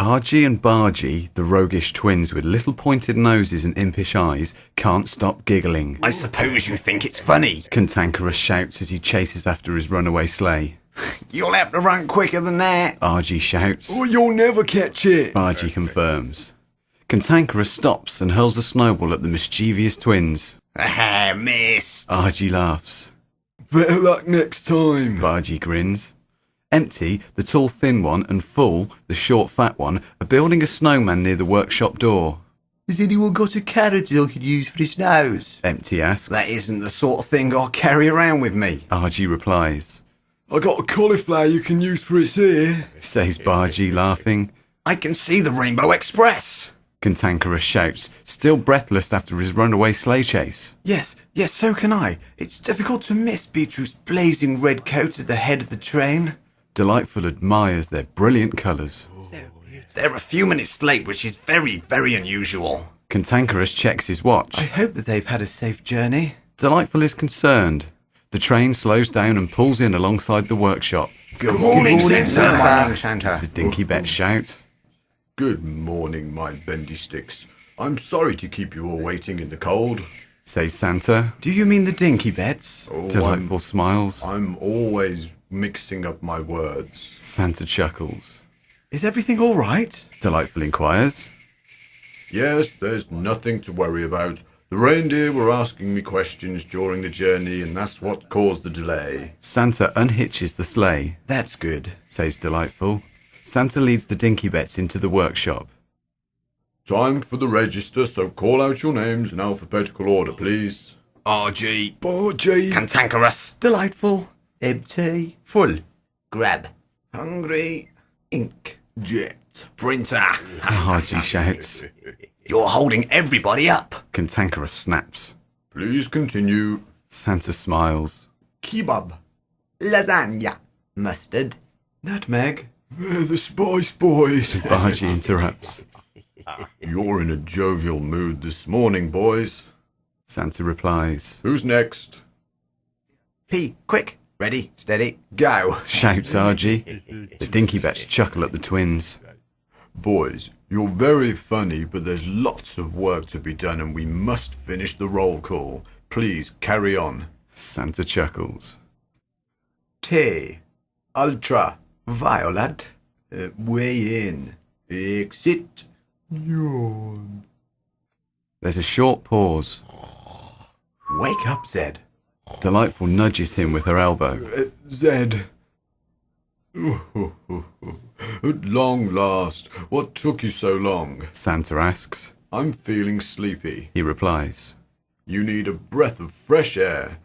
Argy and Bargy, the roguish twins with little pointed noses and impish eyes, can't stop giggling. I suppose you think it's funny, Cantankerous shouts as he chases after his runaway sleigh. You'll have to run quicker than that. Argy shouts. Oh, you'll never catch it. Bargy confirms. Cantankerous stops and hurls a snowball at the mischievous twins. Ah, missed. Argy laughs. Better luck next time. Bargy grins. Empty, the tall thin one, and Full, the short fat one, are building a snowman near the workshop door. Has anyone got a carrot I could use for his nose? Empty asks. That isn't the sort of thing I'll carry around with me. Argy replies. I got a cauliflower you can use for its ear, Says Bargy, laughing. I can see the Rainbow Express. Cantankerous shouts, still breathless after his runaway sleigh chase. Yes, so can I. It's difficult to miss Beetroot's blazing red coat at the head of the train. Delightful admires their brilliant colours. They're a few minutes late, which is very, very unusual. Cantankerous checks his watch. I hope that they've had a safe journey. Delightful is concerned. The train slows down and pulls in alongside the workshop. Good morning, Santa. Good morning, Santa. The Dinkybets shout. Good morning, my bendy sticks. I'm sorry to keep you all waiting in the cold. Says Santa. Do you mean the Dinkybets? Oh, Delightful smiles. I'm always mixing up my words. Santa chuckles. Is everything all right? Delightful inquires. Yes, there's nothing to worry about. The reindeer were asking me questions during the journey, and that's what caused the delay. Santa unhitches the sleigh. That's good. Says Delightful. Santa leads the Dinkybets into the workshop. Time for the register, so call out your names in alphabetical order, please. Argy. Bargy. Cantankerous. Delightful. Empty. Full. Grab. Hungry. Ink. Jet. Printer. Argy shouts. You're holding everybody up. Cantankerous snaps. Please continue. Santa smiles. Kebab. Lasagna. Mustard. Nutmeg. They're the Spice Boys. Bargy interrupts. You're in a jovial mood this morning, boys. Santa replies. Who's next? P. Quick. Ready. Steady. Go. Shouts Argy. The Dinkybets chuckle at the twins. Boys, you're very funny, but there's lots of work to be done and we must finish the roll call. Please carry on. Santa chuckles. T. Ultra. Violet. Way in. Exit. Yawn. There's a short pause. Wake up, Zed. Delightful nudges him with her elbow. Zed. At long last, what took you so long? Santa asks. I'm feeling sleepy. He replies. You need a breath of fresh air.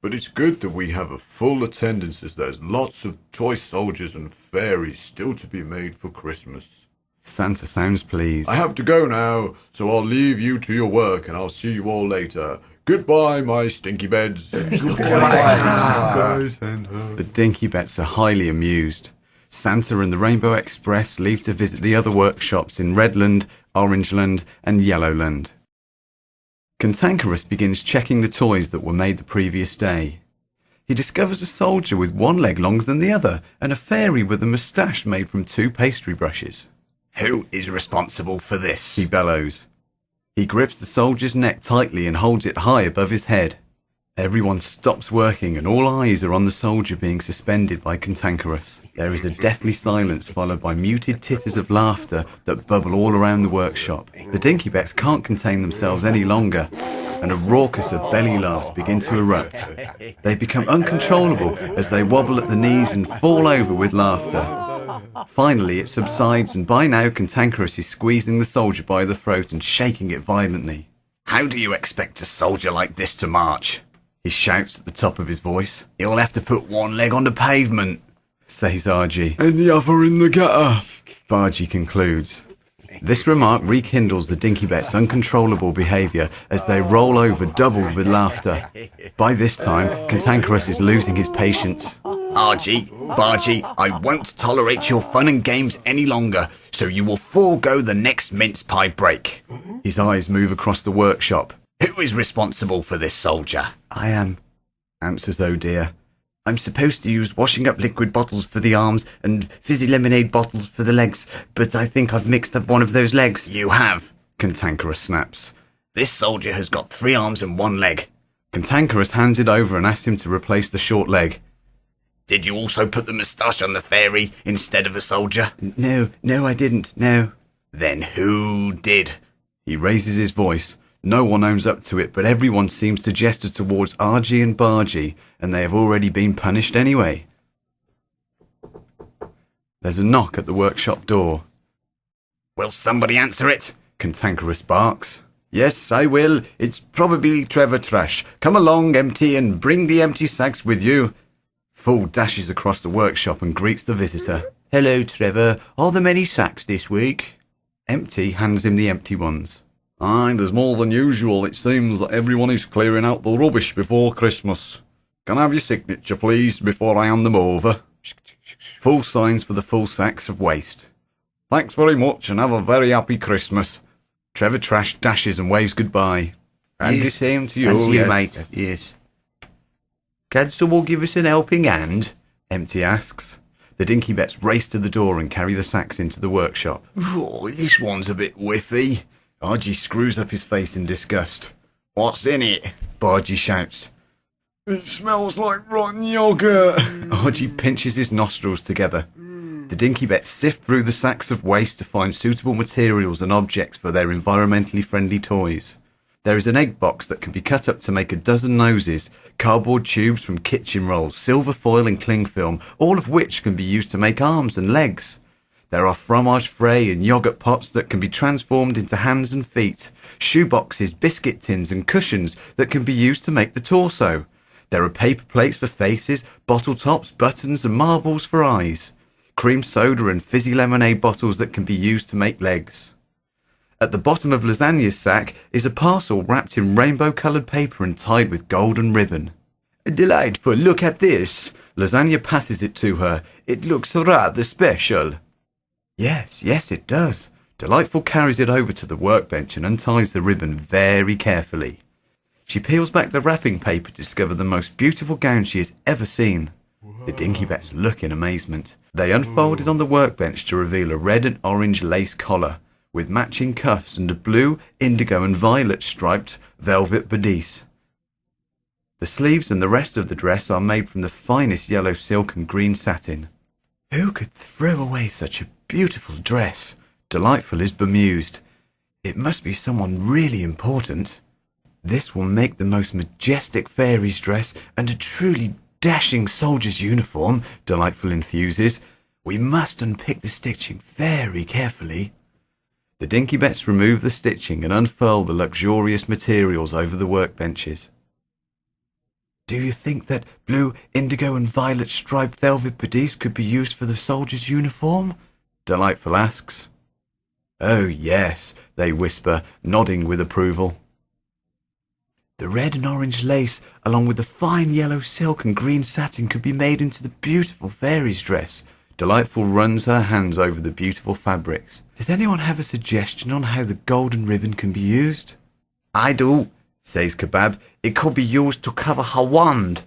But it's good that we have a full attendance as there's lots of toy soldiers and fairies still to be made for Christmas. Santa sounds pleased. I have to go now, so I'll leave you to your work and I'll see you all later. Goodbye, my stinky beds. The Dinkybets are highly amused. Santa and the Rainbow Express leave to visit the other workshops in Redland, Orangeland, and Yellowland. Cantankerous begins checking the toys that were made the previous day. He discovers a soldier with one leg longer than the other, and a fairy with a moustache made from 2 pastry brushes. Who is responsible for this? He bellows. He grips the soldier's neck tightly and holds it high above his head. Everyone stops working and all eyes are on the soldier being suspended by Cantankerous. There is a deathly silence followed by muted titters of laughter that bubble all around the workshop. The Dinkybets can't contain themselves any longer, and a raucous of belly laughs begin to erupt. They become uncontrollable as they wobble at the knees and fall over with laughter. Finally, it subsides, and by now Cantankerous is squeezing the soldier by the throat and shaking it violently. How do you expect a soldier like this to march? He shouts at the top of his voice. He'll have to put one leg on the pavement, Says Argy. And the other in the gutter. Bargy concludes. This remark rekindles the Dinkybets' uncontrollable behaviour as they roll over doubled with laughter. By this time, Cantankerous is losing his patience. Argy, Bargy, I won't tolerate your fun and games any longer, so you will forego the next mince pie break. His eyes move across the workshop. Who is responsible for this soldier? I am, answers Oh Dear. I'm supposed to use washing up liquid bottles for the arms and fizzy lemonade bottles for the legs, but I think I've mixed up one of those legs. You have. Cantankerous snaps. This soldier has got 3 arms and 1 leg. Cantankerous hands it over and asks him to replace the short leg. Did you also put the moustache on the fairy instead of a soldier? No, I didn't, no. Then who did? He raises his voice. No one owns up to it, but everyone seems to gesture towards Argy and Bargy, and they have already been punished anyway. There's a knock at the workshop door. Will somebody answer it? Cantankerous barks. Yes, I will. It's probably Trevor Trash. Come along, Empty, and bring the empty sacks with you. Fool dashes across the workshop and greets the visitor. Hello, Trevor. Are there many sacks this week? Empty hands him the empty ones. Aye, there's more than usual. It seems that everyone is clearing out the rubbish before Christmas. Can I have your signature, please, before I hand them over? Full signs for the full sacks of waste. Thanks very much, and have a very happy Christmas. Trevor Trash dashes and waves goodbye. And Yes. the same to you, And to you, yes. mate. Yes. Can someone give us an helping hand? Empty asks. The Dinkybets race to the door and carry the sacks into the workshop. Oh, this one's a bit whiffy. Argy screws up his face in disgust. What's in it? Bargy shouts. It smells like rotten yogurt. Argy pinches his nostrils together. The Dinkybets sift through the sacks of waste to find suitable materials and objects for their environmentally friendly toys. There is an egg box that can be cut up to make a dozen noses, cardboard tubes from kitchen rolls, silver foil and cling film, all of which can be used to make arms and legs. There are fromage frais and yoghurt pots that can be transformed into hands and feet, shoe boxes, biscuit tins and cushions that can be used to make the torso. There are paper plates for faces, bottle tops, buttons and marbles for eyes, cream soda and fizzy lemonade bottles that can be used to make legs. At the bottom of Lasagna's sack is a parcel wrapped in rainbow-coloured paper and tied with golden ribbon. Delightful, look at this. Lasagna passes it to her. It looks rather special. Yes, it does. Delightful carries it over to the workbench and unties the ribbon very carefully. She peels back the wrapping paper to discover the most beautiful gown she has ever seen. The Dinkybets look in amazement. They unfold it on the workbench to reveal a red and orange lace collar, with matching cuffs and a blue, indigo and violet striped velvet bodice. The sleeves and the rest of the dress are made from the finest yellow silk and green satin. Who could throw away such a beautiful dress? Delightful is bemused. It must be someone really important. This will make the most majestic fairy's dress and a truly dashing soldier's uniform, Delightful enthuses. We must unpick the stitching very carefully. The Dinkybets remove the stitching and unfurl the luxurious materials over the workbenches. Do you think that blue, indigo and violet striped velvet bodice could be used for the soldier's uniform? Delightful asks. Oh yes, they whisper, nodding with approval. The red and orange lace, along with the fine yellow silk and green satin, could be made into the beautiful fairy's dress. Delightful runs her hands over the beautiful fabrics. Does anyone have a suggestion on how the golden ribbon can be used? I do, says Kebab. It could be used to cover her wand.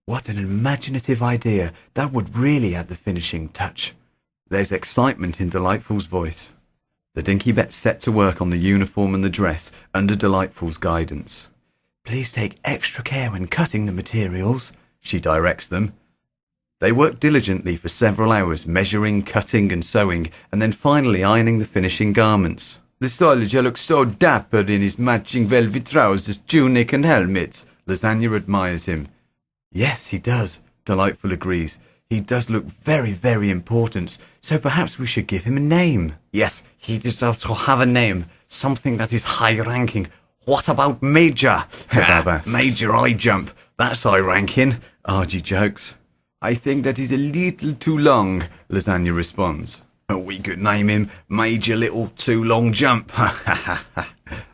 What an imaginative idea. That would really add the finishing touch. There's excitement in Delightful's voice. The Dinkybets set to work on the uniform and the dress under Delightful's guidance. Please take extra care when cutting the materials, she directs them. They work diligently for several hours, measuring, cutting and sewing, and then finally ironing the finishing garments. The soldier looks so dapper in his matching velvet trousers, tunic and helmet. Lasagna admires him. Yes, he does, Delightful agrees. He does look very, very important, so perhaps we should give him a name. Yes, he deserves to have a name. Something that is high-ranking. What about Major? Kebab asks. Major Eye Jump. That's high-ranking. Argy jokes. I think that is a little too long, Lasagna responds. We could name him Major Little Too Long Jump.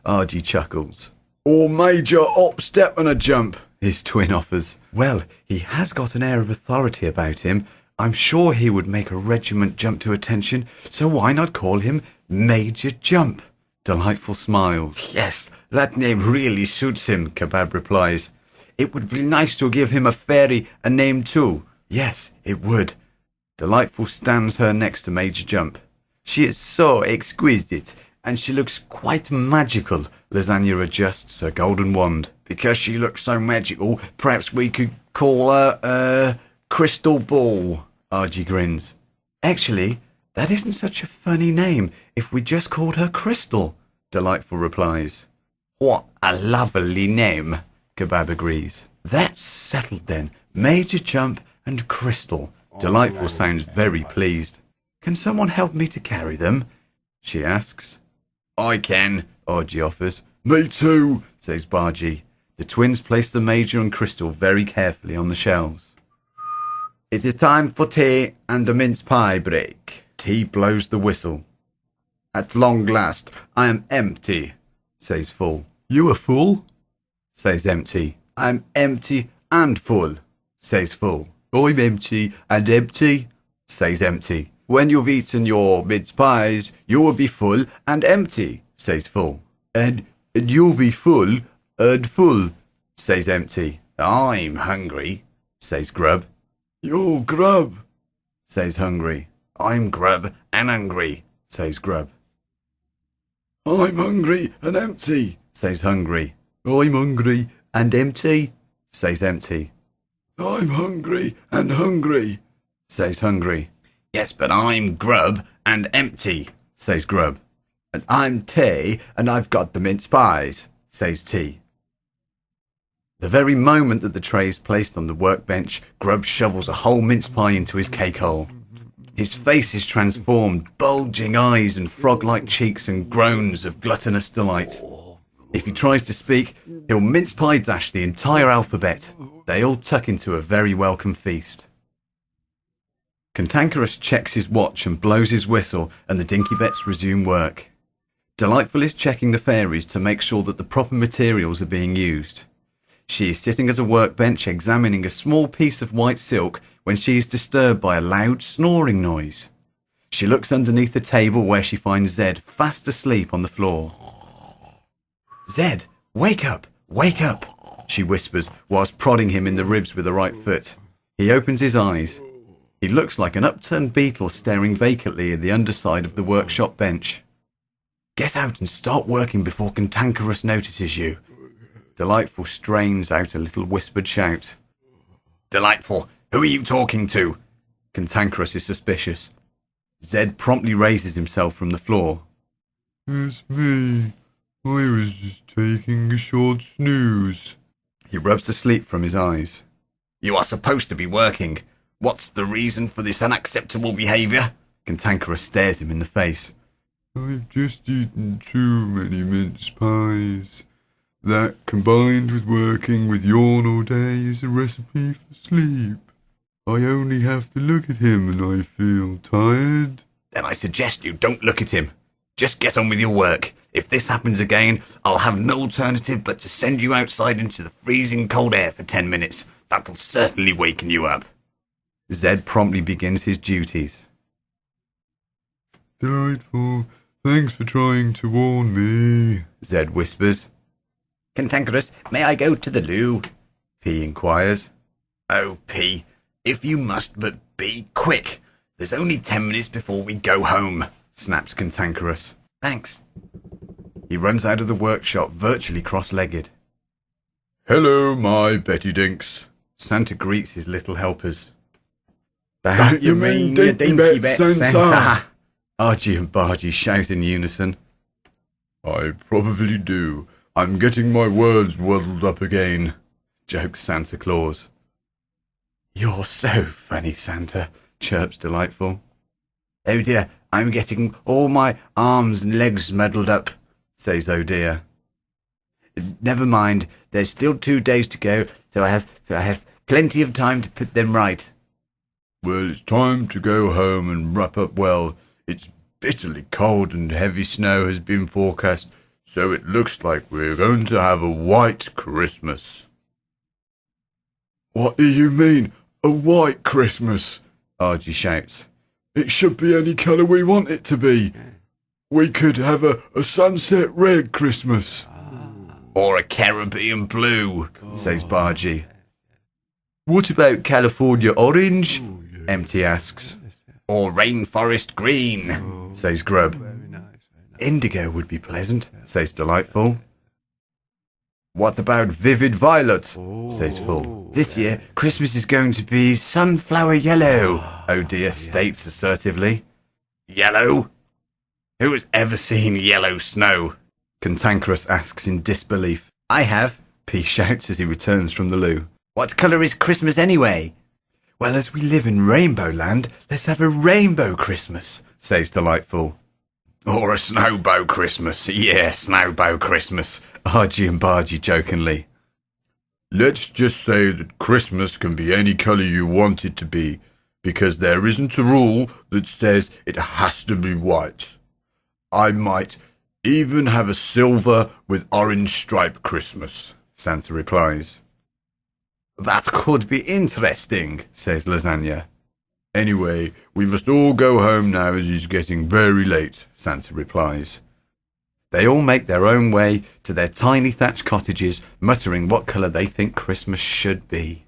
Argy chuckles. Or Major Op Step and a Jump. His twin offers. Well, he has got an air of authority about him. I'm sure he would make a regiment jump to attention, so why not call him Major Jump? Delightful smiles. Yes, that name really suits him, Kebab replies. It would be nice to give him a fairy a name too. Yes, it would. Delightful stands her next to Major Jump. She is so exquisite, and she looks quite magical. Lasagna adjusts her golden wand. Because she looks so magical, perhaps we could call her, Crystal Ball. Argy grins. Actually, that isn't such a funny name if we just called her Crystal, Delightful replies. What a lovely name, Kebab agrees. That's settled then. Major Jump and Crystal. Delightful sounds very pleased. Can someone help me to carry them? She asks. I can, Argy offers. Me too, Says Bargy. The twins place the Major and Crystal very carefully on the shelves. It is time for tea and a mince pie break. Tea blows the whistle. At long last, I am empty, says Full. You are full? Says Empty. I'm empty and full, says Full. I'm empty and empty, Says Empty. When you've eaten your mince pies, you will be full and empty, says Full. and you'll be full and full, Says Empty. I'm hungry, says Grub. You're Grub, Says Hungry. I'm Grub and hungry, says Grub. I'm hungry and empty, Says Hungry. I'm hungry and empty, Says Empty. I'm hungry and hungry, Says Hungry. Yes, but I'm Grub and empty, Says Grub. And I'm Tea, and I've got the mince pies, says Tea. The very moment that the tray is placed on the workbench, Grub shovels a whole mince pie into his cake hole. His face is transformed, bulging eyes and frog-like cheeks and groans of gluttonous delight. If he tries to speak, he'll mince pie dash the entire alphabet. They all tuck into a very welcome feast. Cantankerous checks his watch and blows his whistle, and the Dinkybets resume work. Delightful is checking the fairies to make sure that the proper materials are being used. She is sitting at a workbench examining a small piece of white silk when she is disturbed by a loud snoring noise. She looks underneath the table where she finds Zed fast asleep on the floor. Zed, wake up, she whispers whilst prodding him in the ribs with the right foot. He opens his eyes. He looks like an upturned beetle staring vacantly at the underside of the workshop bench. Get out and start working before Cantankerous notices you. Delightful strains out a little whispered shout. Delightful, who are you talking to? Cantankerous is suspicious. Zed promptly raises himself from the floor. It's me. I was just taking a short snooze. He rubs the sleep from his eyes. You are supposed to be working. What's the reason for this unacceptable behaviour? Cantankerous stares him in the face. I've just eaten too many mince pies. That, combined with working with yawn all day, is a recipe for sleep. I only have to look at him and I feel tired. Then I suggest you don't look at him. Just get on with your work. If this happens again, I'll have no alternative but to send you outside into the freezing cold air for 10 minutes. That'll certainly waken you up. Zed promptly begins his duties. Delightful. Thanks for trying to warn me, Zed whispers. Cantankerous, may I go to the loo? P inquires. Oh, P, if you must, but be quick. There's only 10 minutes before we go home, Snaps Cantankerous. Thanks. He runs out of the workshop virtually cross-legged. Hello, my Betty Dinks. Santa greets his little helpers. That you mean Dinkybets, Santa? Argy and Bargy shout in unison. I probably do. I'm getting my words waddled up again, jokes Santa Claus. You're so funny, Santa, chirps Delightful. Oh dear, I'm getting all my arms and legs muddled up, says Oh dear. Never mind, there's still 2 days to go, so I have plenty of time to put them right. Well, it's time to go home and wrap up well. It's bitterly cold and heavy snow has been forecast, so it looks like we're going to have a white Christmas. What do you mean, a white Christmas? Argy shouts. It should be any colour we want it to be. We could have a sunset red Christmas. Or a Caribbean blue, says Bargy. What about California orange? Empty asks. or rainforest green, Says Grub. Indigo would be pleasant, says Delightful. What about vivid violet? Says Full. This year, Christmas is going to be sunflower yellow, Oh dear states assertively. Yellow? Who has ever seen yellow snow? Cantankerous asks in disbelief. I have, P shouts as he returns from the loo. What colour is Christmas anyway? Well, as we live in Rainbow Land, let's have a rainbow Christmas, says Delightful. Or a snowbow Christmas. Yeah, snowbow Christmas. Argy and Bargy jokingly. Let's just say that Christmas can be any colour you want it to be, because there isn't a rule that says it has to be white. I might even have a silver with orange stripe Christmas, Santa replies. That could be interesting, says Lasagna. Anyway, we must all go home now as it's getting very late, Santa replies. They all make their own way to their tiny thatched cottages, muttering what colour they think Christmas should be.